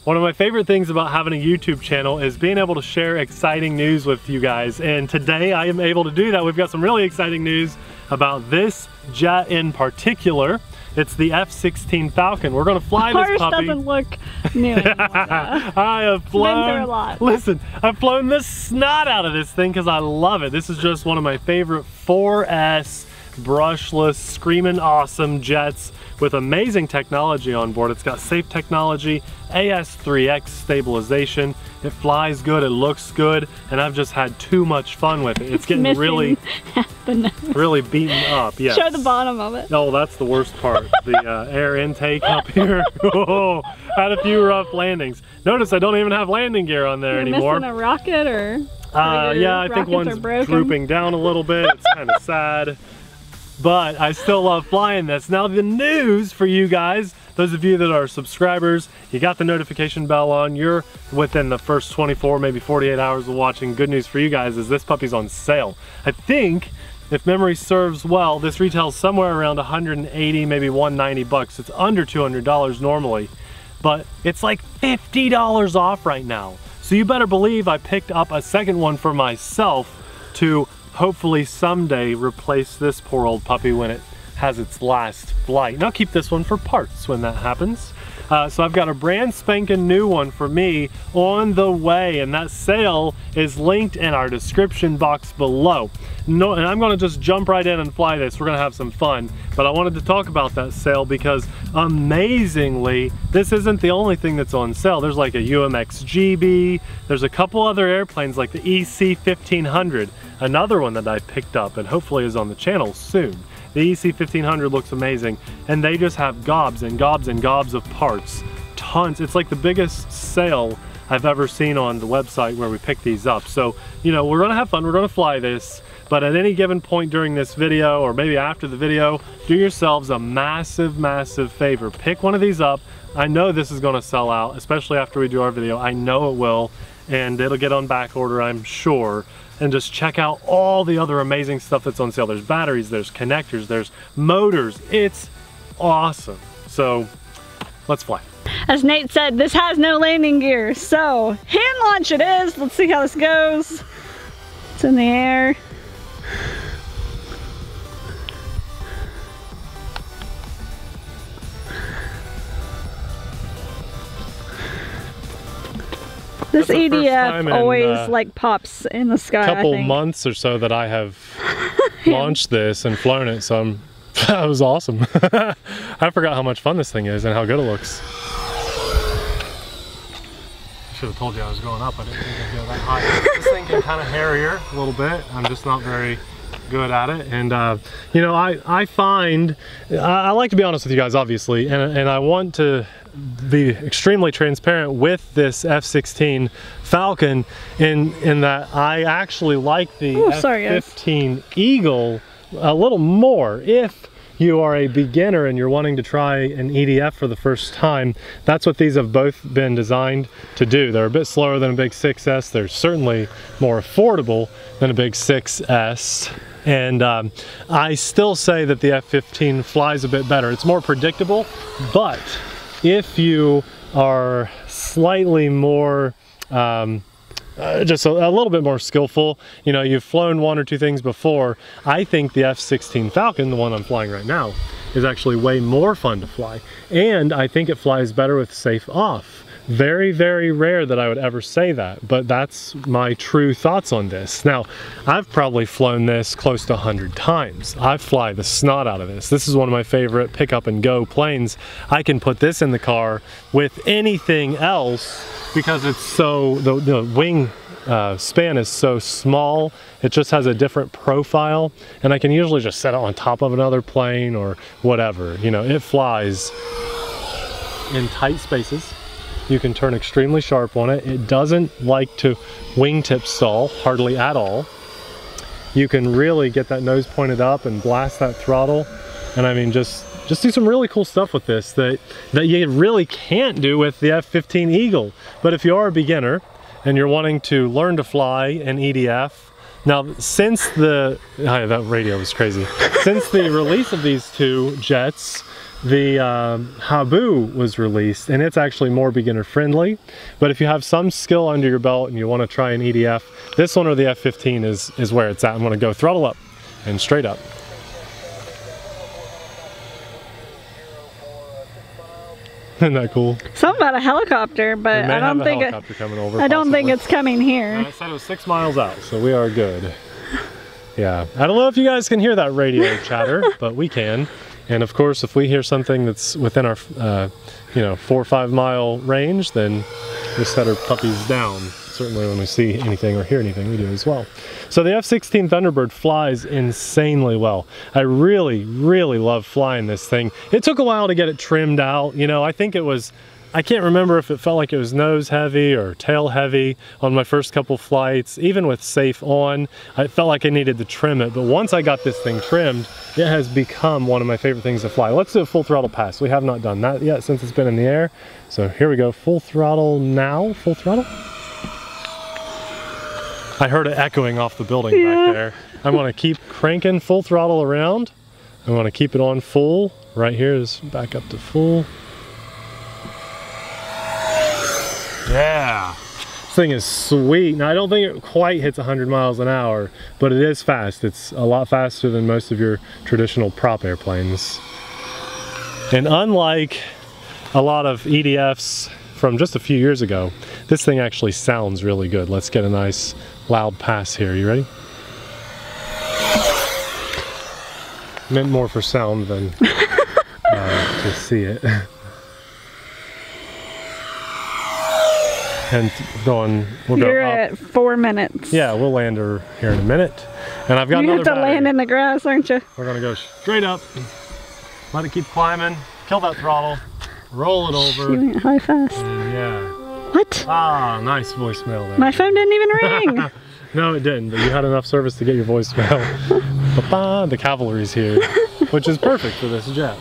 One of my favorite things about having a YouTube channel is being able to share exciting news with you guys. And today I am able to do that. We've got some really exciting news about this jet in particular. It's the F16 Falcon. We're gonna fly this puppy. Doesn't look new anymore. I have flown, been through a lot. Listen, I've flown the snot out of this thing because I love it. This is just one of my favorite 4S brushless, screaming awesome jets with amazing technology on board. It's got safe technology, AS3X stabilization. It flies good, it looks good, and I've just had too much fun with it. It's getting really beaten up. Yes. Show the bottom of it. Oh, that's the worst part. The air intake up here. Oh, had a few rough landings. Notice I don't even have landing gear on there anymore. Missing a rocket or? Yeah, I think one's drooping down a little bit. It's kind of sad. But I still love flying this. Now the news for you guys, those of you that are subscribers, you got the notification bell on, you're within the first 24, maybe 48 hours of watching. Good news for you guys is this puppy's on sale. I think, if memory serves well, this retails somewhere around 180, maybe 190 bucks. It's under $200 normally, but it's like $50 off right now. So you better believe I picked up a second one for myself to hopefully someday replace this poor old puppy when it has its last flight. And I'll keep this one for parts when that happens. So I've got a brand spanking new one for me on the way, and that sale is linked in our description box below. And I'm gonna just jump right in and fly this. We're gonna have some fun, but I wanted to talk about that sale because amazingly, this isn't the only thing that's on sale. There's like a UMX GB, there's a couple other airplanes like the EC 1500, another one that I picked up and hopefully is on the channel soon. The EC 1500 looks amazing, and they just have gobs and gobs and gobs of parts. Tons. It's like the biggest sale I've ever seen on the website where we pick these up. So, you know, we're gonna have fun, we're gonna fly this, but at any given point during this video, or maybe after the video, do yourselves a massive, massive favor. Pick one of these up. I know this is gonna sell out, especially after we do our video. I know it will, and it'll get on back order, I'm sure. And just check out all the other amazing stuff that's on sale. There's batteries, there's connectors, there's motors. It's awesome. So let's fly. As Nate said, this has no landing gear, so hand launch it is. Let's see how this goes. It's in the air. This EDF always like pops in the sky. Couple months or so that I have launched this and flown it, so that was awesome. I forgot how much fun this thing is and how good it looks. I should have told you I was going up. I didn't think I'd go that high. This thing can kind of harrier a little bit. I'm just not very good at it, and you know, I find I like to be honest with you guys, obviously, and I want to be extremely transparent with this F16 Falcon in that I actually like the F15 Eagle a little more. If you are a beginner and you're wanting to try an EDF for the first time, that's what these have both been designed to do. They're a bit slower than a big 6S. They're certainly more affordable than a big 6S. And I still say that the F15 flies a bit better. It's more predictable, but if you are slightly more, just a little bit more skillful, you know, you've flown one or two things before, I think the F16 Falcon, the one I'm flying right now, is actually way more fun to fly. And I think it flies better with safe off. Very, very rare that I would ever say that, but that's my true thoughts on this. Now, I've probably flown this close to 100 times. I fly the snot out of this. This is one of my favorite pick up and go planes. I can put this in the car with anything else because it's so, the wing span is so small. It just has a different profile, and I can usually just set it on top of another plane or whatever. You know, it flies in tight spaces. You can turn extremely sharp on it. It doesn't like to wingtip stall, hardly at all. You can really get that nose pointed up and blast that throttle. And I mean, just do some really cool stuff with this that you really can't do with the F15 Eagle. But if you are a beginner and you're wanting to learn to fly an EDF, now since that radio was crazy. Since the release of these two jets, the Habu was released, and it's actually more beginner friendly. But if you have some skill under your belt and you want to try an EDF, this one or the F16 is where it's at. I'm going to go throttle up and straight up. Isn't that cool? Something about a helicopter, but I don't think it's coming here. I said it was 6 miles out, so we are good. Yeah, I don't know if you guys can hear that radio chatter, but we can. And of course, if we hear something that's within our, 4 or 5 mile range, then we set our puppies down. Certainly when we see anything or hear anything, we do as well. So the F16 Thunderbird flies insanely well. I really, really love flying this thing. It took a while to get it trimmed out. You know, I think it was, I can't remember if it felt like it was nose heavy or tail heavy on my first couple flights. Even with safe on, I felt like I needed to trim it. But once I got this thing trimmed, it has become one of my favorite things to fly. Let's do a full throttle pass. We have not done that yet since it's been in the air. So here we go, full throttle now, full throttle. I heard it echoing off the building back there. I'm gonna keep cranking full throttle around. I wanna keep it on full. Right here is back up to full. Yeah, this thing is sweet. Now I don't think it quite hits 100 miles an hour, but it is fast. It's a lot faster than most of your traditional prop airplanes. And unlike a lot of EDFs from just a few years ago, this thing actually sounds really good. Let's get a nice loud pass here. You ready? Meant more for sound than to see it. And we'll go You're up. at 4 minutes. Yeah, we'll land her here in a minute. And I've got another You have to land in the grass, aren't you? We're gonna go straight up, let it keep climbing, kill that throttle, roll it over. She went high fast. And yeah. What? Ah, nice voicemail there. My phone didn't even ring. No, it didn't, but you had enough service to get your voicemail. Ba-ba, the cavalry's here, which is perfect for this jet.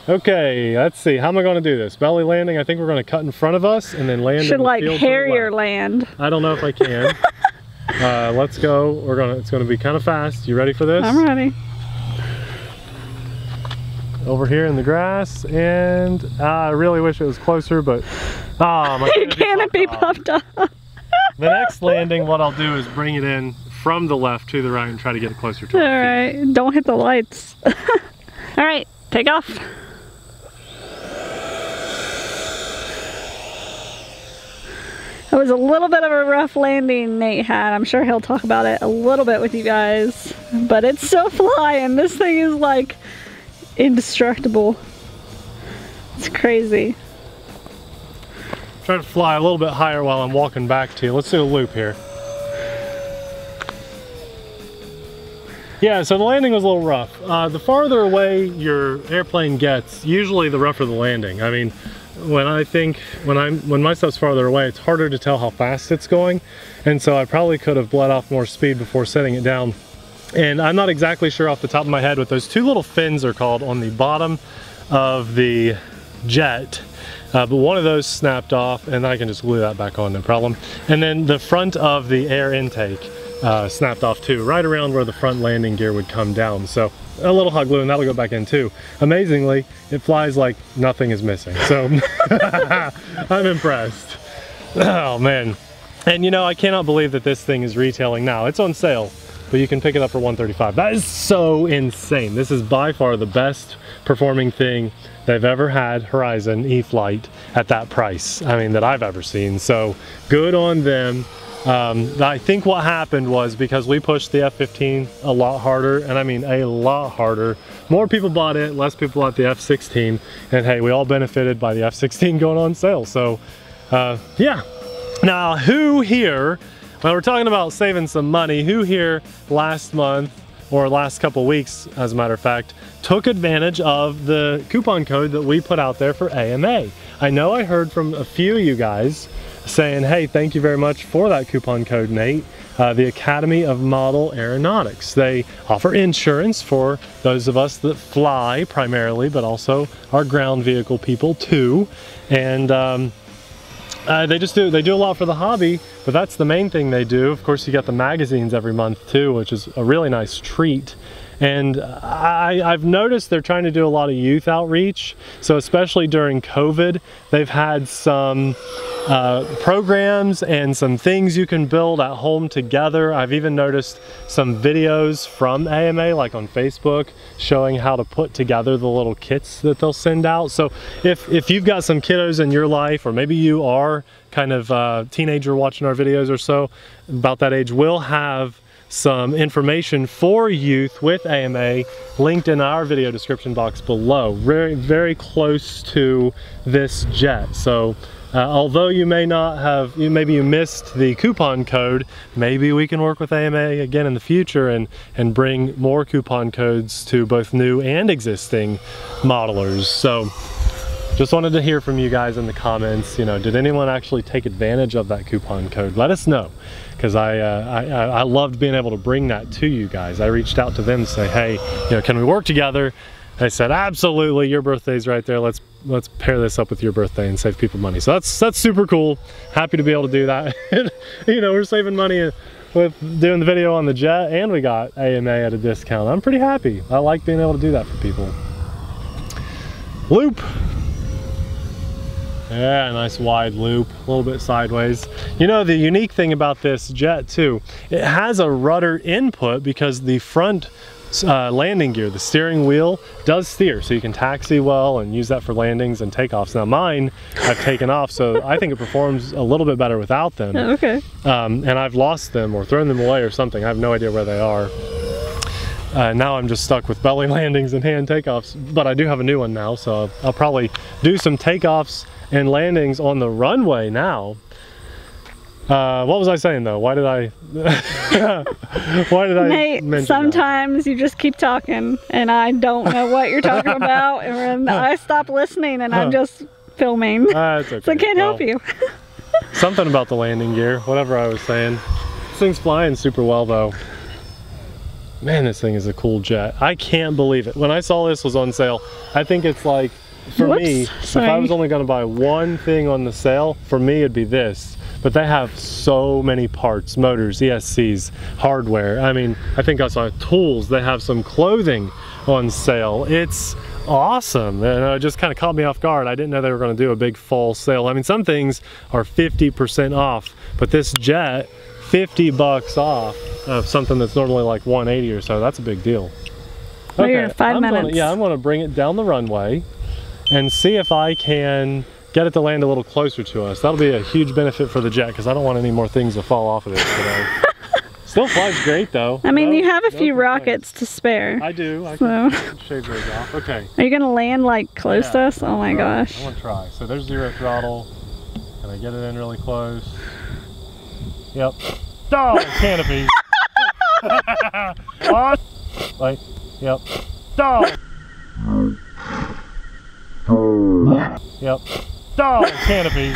Okay, let's see. How am I going to do this? Belly landing, I think we're going to cut in front of us and then land in the field like Harrier land. I don't know if I can. Let's go. It's going to be kind of fast. You ready for this? I'm ready. Over here in the grass, and I really wish it was closer, but my canopy popped up. The next landing, what I'll do is bring it in from the left to the right and try to get it closer to All right, don't hit the lights. All right, take off. It was a little bit of a rough landing Nate had. I'm sure he'll talk about it a little bit with you guys, but it's still flying. This thing is like indestructible. It's crazy. Try to fly a little bit higher while I'm walking back to you. Let's do a loop here. Yeah, so the landing was a little rough. The farther away your airplane gets, usually the rougher the landing. I mean, when my stuff's farther away, it's harder to tell how fast it's going. And so I probably could have bled off more speed before setting it down. And I'm not exactly sure off the top of my head what those two little fins are called on the bottom of the jet. But one of those snapped off, and I can just glue that back on, no problem. And then the front of the air intake snapped off too, right around where the front landing gear would come down. So a little hot glue and that'll go back in too. Amazingly, it flies like nothing is missing. So I'm impressed. Oh man. And you know, I cannot believe that this thing is retailing now. It's on sale, but you can pick it up for $135. That is so insane. This is by far the best performing thing they've ever had, Horizon E-Flight, at that price. I mean, that I've ever seen. So good on them. I think what happened was because we pushed the F15 a lot harder, and I mean a lot harder. More people bought it, less people bought the F16, and hey, we all benefited by the F16 going on sale. So yeah. Now who here, well, we're talking about saving some money, who here last month or last couple weeks, as a matter of fact, took advantage of the coupon code that we put out there for AMA? I know I heard from a few of you guys saying, hey, thank you very much for that coupon code, Nate. The Academy of Model Aeronautics. They offer insurance for those of us that fly primarily, but also our ground vehicle people too. And they do a lot for the hobby, but that's the main thing they do. Of course, you got the magazines every month too, which is a really nice treat. And I've noticed they're trying to do a lot of youth outreach. So especially during COVID, they've had some programs and some things you can build at home together. I've even noticed some videos from AMA, like on Facebook, showing how to put together the little kits that they'll send out. So if you've got some kiddos in your life, or maybe you are kind of a teenager watching our videos or so, about that age, we'll have some information for youth with AMA linked in our video description box below, very, very close to this jet. So although you may not have, maybe you missed the coupon code, maybe we can work with AMA again in the future and bring more coupon codes to both new and existing modelers. So just wanted to hear from you guys in the comments, you know, did anyone actually take advantage of that coupon code? Let us know, because I loved being able to bring that to you guys. I reached out to them to say, hey, you know, can we work together? They said, absolutely, your birthday's right there. Let's pair this up with your birthday and save people money. So that's super cool. Happy to be able to do that. You know, we're saving money with doing the video on the jet, and we got AMA at a discount. I'm pretty happy. I like being able to do that for people. Loop. Yeah, nice wide loop, a little bit sideways. You know, the unique thing about this jet too, it has a rudder input because the front landing gear, the steering wheel, does steer, so you can taxi well and use that for landings and takeoffs. Now mine, I've taken off, so I think it performs a little bit better without them. Okay. And I've lost them or thrown them away or something. I have no idea where they are. Now I'm just stuck with belly landings and hand takeoffs, but I do have a new one now, so I'll probably do some takeoffs and landings on the runway now. What was I saying though? Why did I Nate, mention sometimes that? You just keep talking and I don't know what you're talking about, and I stop listening and I'm just filming. That's okay. So I can't help you. Something about the landing gear, whatever I was saying. This thing's flying super well though. Man, this thing is a cool jet. I can't believe it. When I saw this was on sale, I think it's like, for me, if I was only going to buy one thing on the sale, for me it'd be this. But they have so many parts, motors, ESCs, hardware. I mean, I think I saw tools. They have some clothing on sale. It's awesome, and it just kind of caught me off guard. I didn't know they were going to do a big fall sale. I mean, some things are 50% off, but this jet, 50 bucks off of something that's normally like 180 or so. That's a big deal. Okay, you're 5 minutes. I'm going to bring it down the runway and see if I can get it to land a little closer to us. That'll be a huge benefit for the jet, because I don't want any more things to fall off of it today. Still flies great though. I mean, you have a few rockets to spare. I do. I can shave those off. Okay. Are you gonna land like close to us? Oh my gosh. I want to try. So there's 0 throttle. Can I get it in really close? Yep. Oh, canopy. Oh, like, yep. Oh. Yep. Oh, canopy.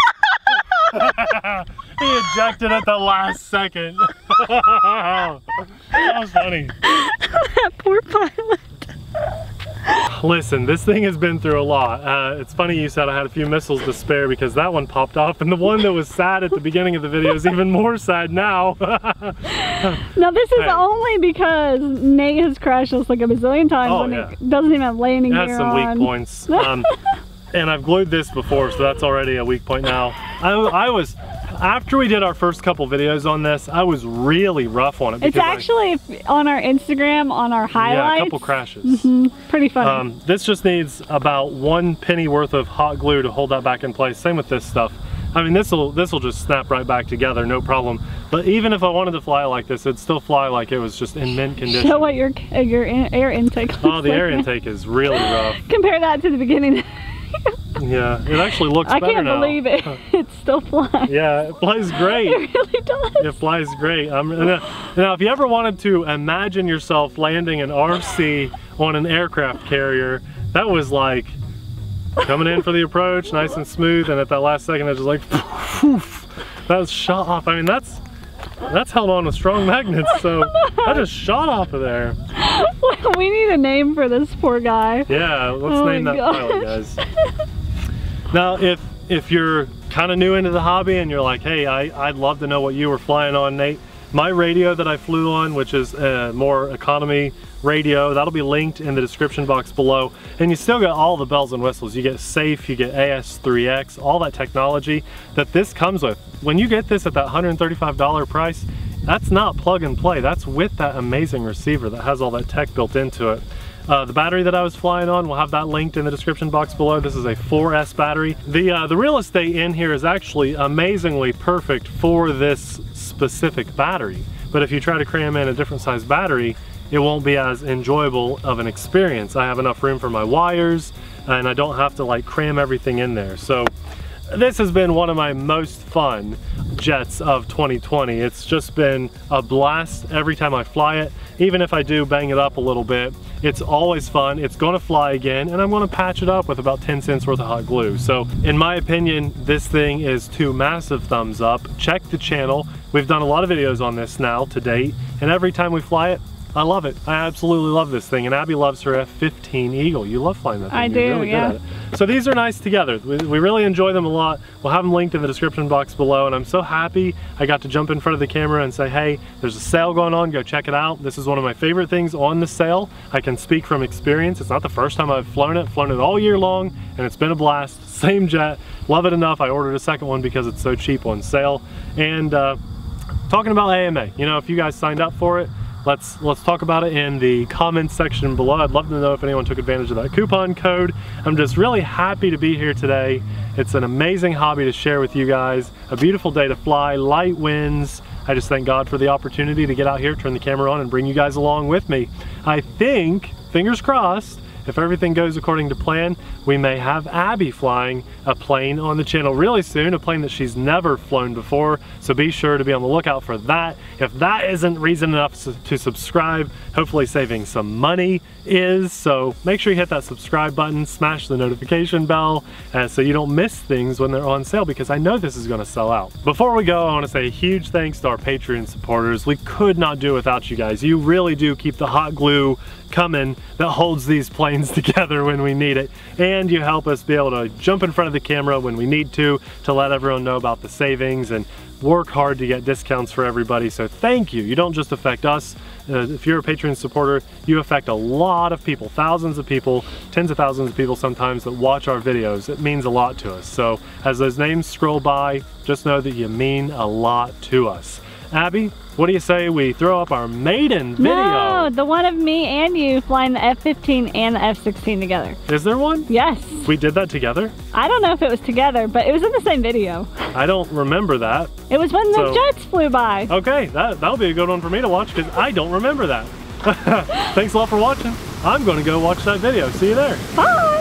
He ejected at the last second. That was funny. That poor pilot. Listen, this thing has been through a lot. It's funny you said I had a few missiles to spare, because that one popped off, and the one that was sad at the beginning of the video is even more sad now. Now this is only because Nate has crashed us like a bazillion times when it doesn't even have landing gear on. It has some weak points. And I've glued this before, so that's already a weak point now. I was, after we did our first couple videos on this, I was really rough on it. It's actually on our Instagram, on our highlights. Yeah, a couple crashes. Pretty funny. This just needs about 1 penny worth of hot glue to hold that back in place. Same with this stuff. I mean, this'll just snap right back together, no problem. But even if I wanted to fly like this, it'd still fly like it was just in mint condition. Show what your air intake looks the air intake is really rough. Compare that to the beginning. Yeah, it actually looks better now. I can't believe it. It still flies. Yeah, it flies great. It really does. It flies great. Now, if you ever wanted to imagine yourself landing an RC on an aircraft carrier, that was like coming in for the approach, nice and smooth, and at that last second, it was like, poof, that was shot off. I mean, that's held on with strong magnets, so that just shot off of there. We need a name for this poor guy. Yeah, let's name that pilot, guys. Now, if you're kind of new into the hobby and you're like, hey, I'd love to know what you were flying on, Nate, My radio that I flew on, which is a more economy radio, that'll be linked in the description box below. And you still get all the bells and whistles. You get safe, you get AS3X, all that technology that this comes with. When you get this at that $135 price, that's not plug and play. That's with that amazing receiver that has all that tech built into it. The battery that I was flying on, we'll have that linked in the description box below. This is a 4S battery. The real estate in here is actually amazingly perfect for this specific battery. But if you try to cram in a different size battery, it won't be as enjoyable of an experience. I have enough room for my wires and I don't have to like cram everything in there. So this has been one of my most fun jets of 2020. It's just been a blast every time I fly it. Even if I do bang it up a little bit, it's always fun. It's gonna fly again, and I'm gonna patch it up with about 10 cents worth of hot glue. So in my opinion, this thing is 2 massive thumbs up. Check the channel. We've done a lot of videos on this now to date, and every time we fly it, I love it. I absolutely love this thing, and Abby loves her F16 Eagle. You love flying that thing. I do, You're really good at it. So these are nice together. We really enjoy them a lot. We'll have them linked in the description box below, and I'm so happy I got to jump in front of the camera and say, hey, there's a sale going on, go check it out. This is one of my favorite things on the sale. I can speak from experience. It's not the first time I've flown it all year long, and it's been a blast. Same jet, love it enough. I ordered a second one because it's so cheap on sale. And talking about AMA, you know, if you guys signed up for it, let's talk about it in the comments section below. I'd love to know if anyone took advantage of that coupon code. I'm just really happy to be here today. It's an amazing hobby to share with you guys. A beautiful day to fly, light winds. I just thank God for the opportunity to get out here, turn the camera on, and bring you guys along with me. I think, fingers crossed, if everything goes according to plan, we may have Abby flying a plane on the channel really soon, a plane that she's never flown before, so be sure to be on the lookout for that. If that isn't reason enough to subscribe, hopefully saving some money is, so make sure you hit that subscribe button, smash the notification bell, so you don't miss things when they're on sale, because I know this is gonna sell out. Before we go, I wanna say a huge thanks to our Patreon supporters. We could not do it without you guys. You really do keep the hot glue coming that holds these planes together when we need it, and you help us be able to jump in front of the camera when we need to let everyone know about the savings and work hard to get discounts for everybody. So thank you. You don't just affect us. If you're a Patreon supporter, you affect a lot of people, thousands of people, tens of thousands of people sometimes that watch our videos. It means a lot to us. So as those names scroll by, just know that you mean a lot to us. Abby, what do you say we throw up our maiden video? No, the one of me and you flying the F-15 and the F-16 together. Is there one? Yes. We did that together? I don't know if it was together, but it was in the same video. I don't remember that. It was when the jets flew by. Okay, that'll be a good one for me to watch because I don't remember that. Thanks a lot for watching. I'm going to go watch that video. See you there. Bye.